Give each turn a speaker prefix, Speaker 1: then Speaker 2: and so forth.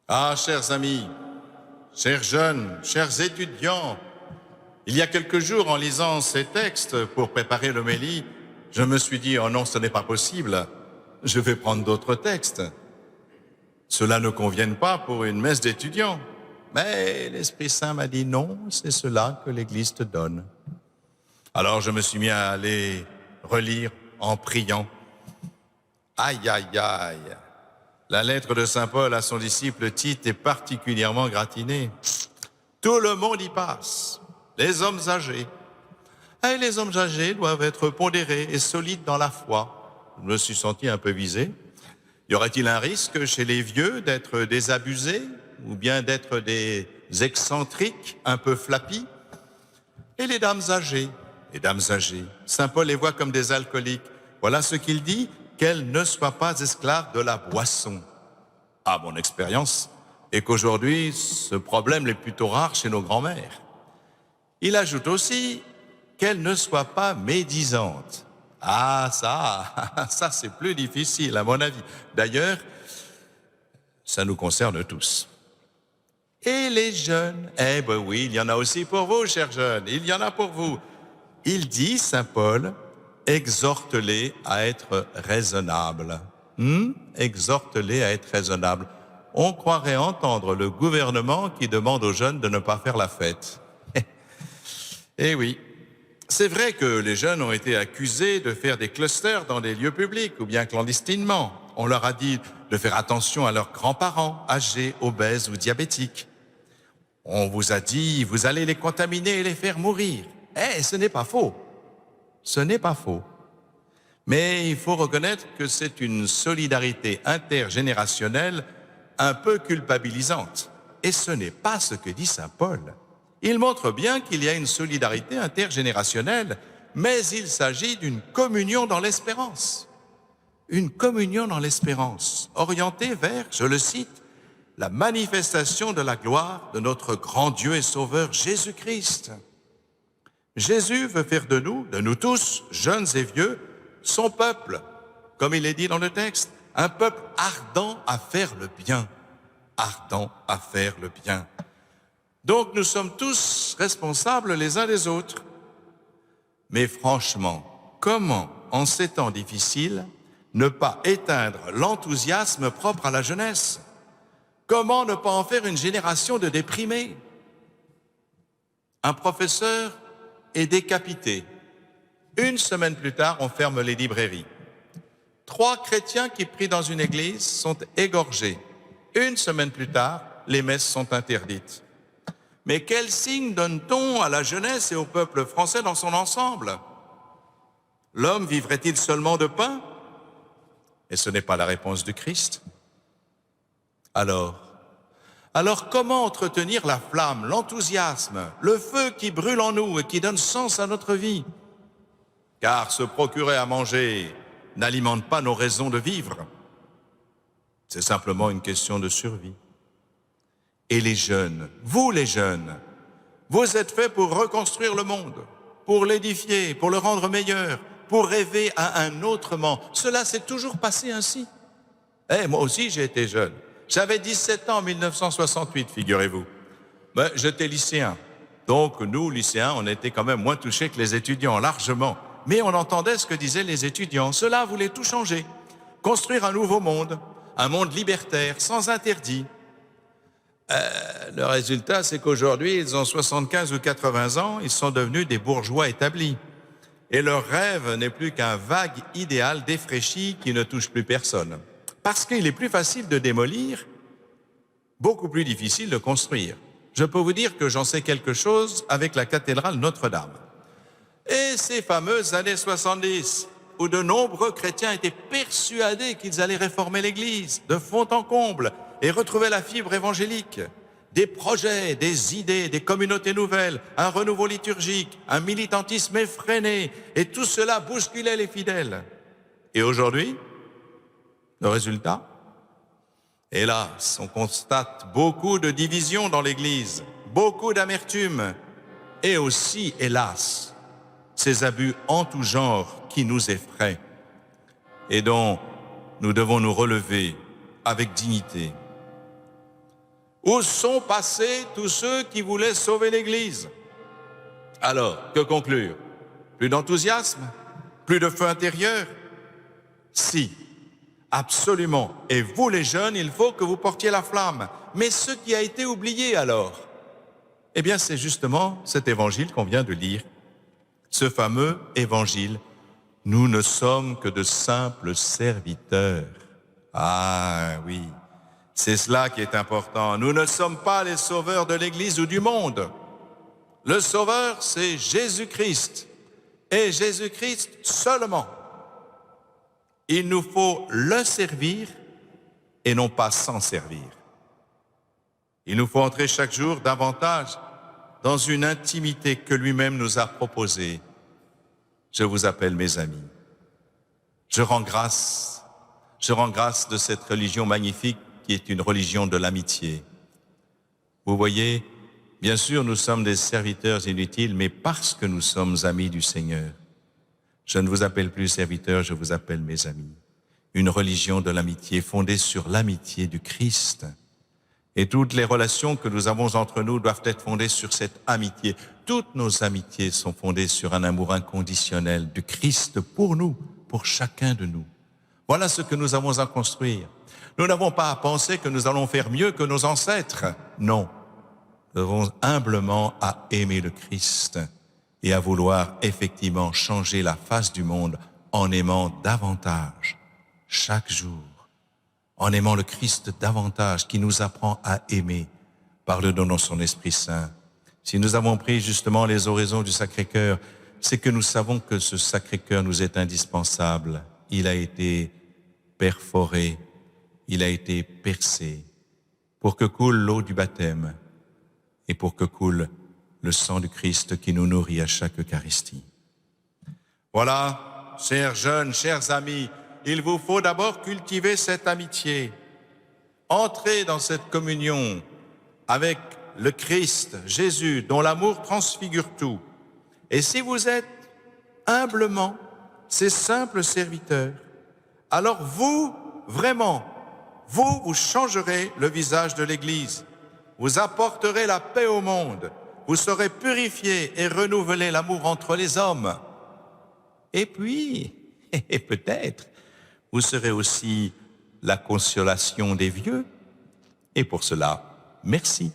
Speaker 1: Ah, chers amis, chers jeunes, chers étudiants, il y a quelques jours, en lisant ces textes pour préparer l'homélie, je me suis dit, oh non, ce n'est pas possible, je vais prendre d'autres textes. Cela ne convienne pas pour une messe d'étudiants. Mais l'Esprit Saint m'a dit non, c'est cela que l'Église te donne. Alors je me suis mis à aller relire en priant. Aïe, aïe, aïe. La lettre de Saint Paul à son disciple Tite est particulièrement gratinée. Tout le monde y passe, les hommes âgés. Et les hommes âgés doivent être pondérés et solides dans la foi. Je me suis senti un peu visé. Y aurait-il un risque chez les vieux d'être désabusés ou bien d'être des excentriques un peu flappis? Et les dames âgées, Saint Paul les voit comme des alcooliques. Voilà ce qu'il dit, qu'elles ne soient pas esclaves de la boisson. Ah, mon expérience est qu'aujourd'hui, ce problème est plutôt rare chez nos grands-mères. Il ajoute aussi qu'elles ne soient pas médisantes. Ah, ça c'est plus difficile à mon avis. D'ailleurs, ça nous concerne tous. Et les jeunes, eh ben oui, il y en a aussi pour vous, chers jeunes, il y en a pour vous. Il dit, Saint Paul, exhorte-les à être raisonnables. Exhorte-les à être raisonnables. On croirait entendre le gouvernement qui demande aux jeunes de ne pas faire la fête. Eh oui, c'est vrai que les jeunes ont été accusés de faire des clusters dans des lieux publics ou bien clandestinement. On leur a dit de faire attention à leurs grands-parents, âgés, obèses ou diabétiques. On vous a dit, vous allez les contaminer et les faire mourir. Eh, ce n'est pas faux. Ce n'est pas faux. Mais il faut reconnaître que c'est une solidarité intergénérationnelle un peu culpabilisante. Et ce n'est pas ce que dit Saint Paul. Il montre bien qu'il y a une solidarité intergénérationnelle, mais il s'agit d'une communion dans l'espérance. Une communion dans l'espérance, orientée vers, je le cite, la manifestation de la gloire de notre grand Dieu et Sauveur Jésus-Christ. Jésus veut faire de nous tous, jeunes et vieux, son peuple, comme il est dit dans le texte, un peuple ardent à faire le bien, ardent à faire le bien. Donc nous sommes tous responsables les uns des autres. Mais franchement, comment, en ces temps difficiles, ne pas éteindre l'enthousiasme propre à la jeunesse? Comment ne pas en faire une génération de déprimés? Un professeur est décapité. Une semaine plus tard, on ferme les librairies. 3 chrétiens qui prient dans une église sont égorgés. Une semaine plus tard, les messes sont interdites. Mais quel signe donne-t-on à la jeunesse et au peuple français dans son ensemble? L'homme vivrait-il seulement de pain? Et ce n'est pas la réponse du Christ. Alors comment entretenir la flamme, l'enthousiasme, le feu qui brûle en nous et qui donne sens à notre vie? Car se procurer à manger n'alimente pas nos raisons de vivre. C'est simplement une question de survie. Et les jeunes, vous êtes faits pour reconstruire le monde, pour l'édifier, pour le rendre meilleur, pour rêver à un autrement. Cela s'est toujours passé ainsi. Moi aussi, j'ai été jeune. J'avais 17 ans en 1968, figurez-vous. Mais j'étais lycéen. Donc, nous, lycéens, on était quand même moins touchés que les étudiants, largement. Mais on entendait ce que disaient les étudiants. Cela voulait tout changer. Construire un nouveau monde, un monde libertaire, sans interdit. Le résultat, c'est qu'aujourd'hui, ils ont 75 ou 80 ans, ils sont devenus des bourgeois établis. Et leur rêve n'est plus qu'un vague idéal défraîchi qui ne touche plus personne. Parce qu'il est plus facile de démolir, beaucoup plus difficile de construire. Je peux vous dire que j'en sais quelque chose avec la cathédrale Notre-Dame. Et ces fameuses années 70, où de nombreux chrétiens étaient persuadés qu'ils allaient réformer l'Église de fond en comble et retrouver la fibre évangélique. Des projets, des idées, des communautés nouvelles, un renouveau liturgique, un militantisme effréné, et tout cela bousculait les fidèles. Et aujourd'hui, le résultat? Hélas, on constate beaucoup de divisions dans l'Église, beaucoup d'amertume, et aussi, hélas, ces abus en tout genre qui nous effraient et dont nous devons nous relever avec dignité. Où sont passés tous ceux qui voulaient sauver l'Église? Alors, que conclure? Plus d'enthousiasme? Plus de feu intérieur? Si, absolument. Et vous les jeunes, il faut que vous portiez la flamme. Mais ce qui a été oublié alors? Eh bien, c'est justement cet évangile qu'on vient de lire. Ce fameux évangile. Nous ne sommes que de simples serviteurs. Ah oui, c'est cela qui est important. Nous ne sommes pas les sauveurs de l'Église ou du monde. Le sauveur, c'est Jésus-Christ. Et Jésus-Christ seulement. Il nous faut le servir et non pas s'en servir. Il nous faut entrer chaque jour davantage dans une intimité que lui-même nous a proposée. Je vous appelle mes amis. Je rends grâce de cette religion magnifique qui est une religion de l'amitié. Vous voyez, bien sûr, nous sommes des serviteurs inutiles, mais parce que nous sommes amis du Seigneur, je ne vous appelle plus serviteurs, je vous appelle mes amis. Une religion de l'amitié fondée sur l'amitié du Christ. Et toutes les relations que nous avons entre nous doivent être fondées sur cette amitié. Toutes nos amitiés sont fondées sur un amour inconditionnel du Christ pour nous, pour chacun de nous. Voilà ce que nous avons à construire. Nous n'avons pas à penser que nous allons faire mieux que nos ancêtres. Non. Nous avons humblement à aimer le Christ et à vouloir effectivement changer la face du monde en aimant davantage chaque jour, en aimant le Christ davantage qui nous apprend à aimer par le don de son Esprit Saint. Si nous avons pris justement les oraisons du Sacré-Cœur, c'est que nous savons que ce Sacré-Cœur nous est indispensable. Il a été perforé, il a été percé pour que coule l'eau du baptême et pour que coule le sang du Christ qui nous nourrit à chaque Eucharistie. Voilà, chers jeunes, chers amis, il vous faut d'abord cultiver cette amitié. Entrez dans cette communion avec le Christ, Jésus, dont l'amour transfigure tout. Et si vous êtes humblement ces simples serviteurs, alors vous, vraiment, vous changerez le visage de l'Église. Vous apporterez la paix au monde. Vous saurez purifier et renouveler l'amour entre les hommes. Et puis, et peut-être, vous serez aussi la consolation des vieux. Et pour cela, merci.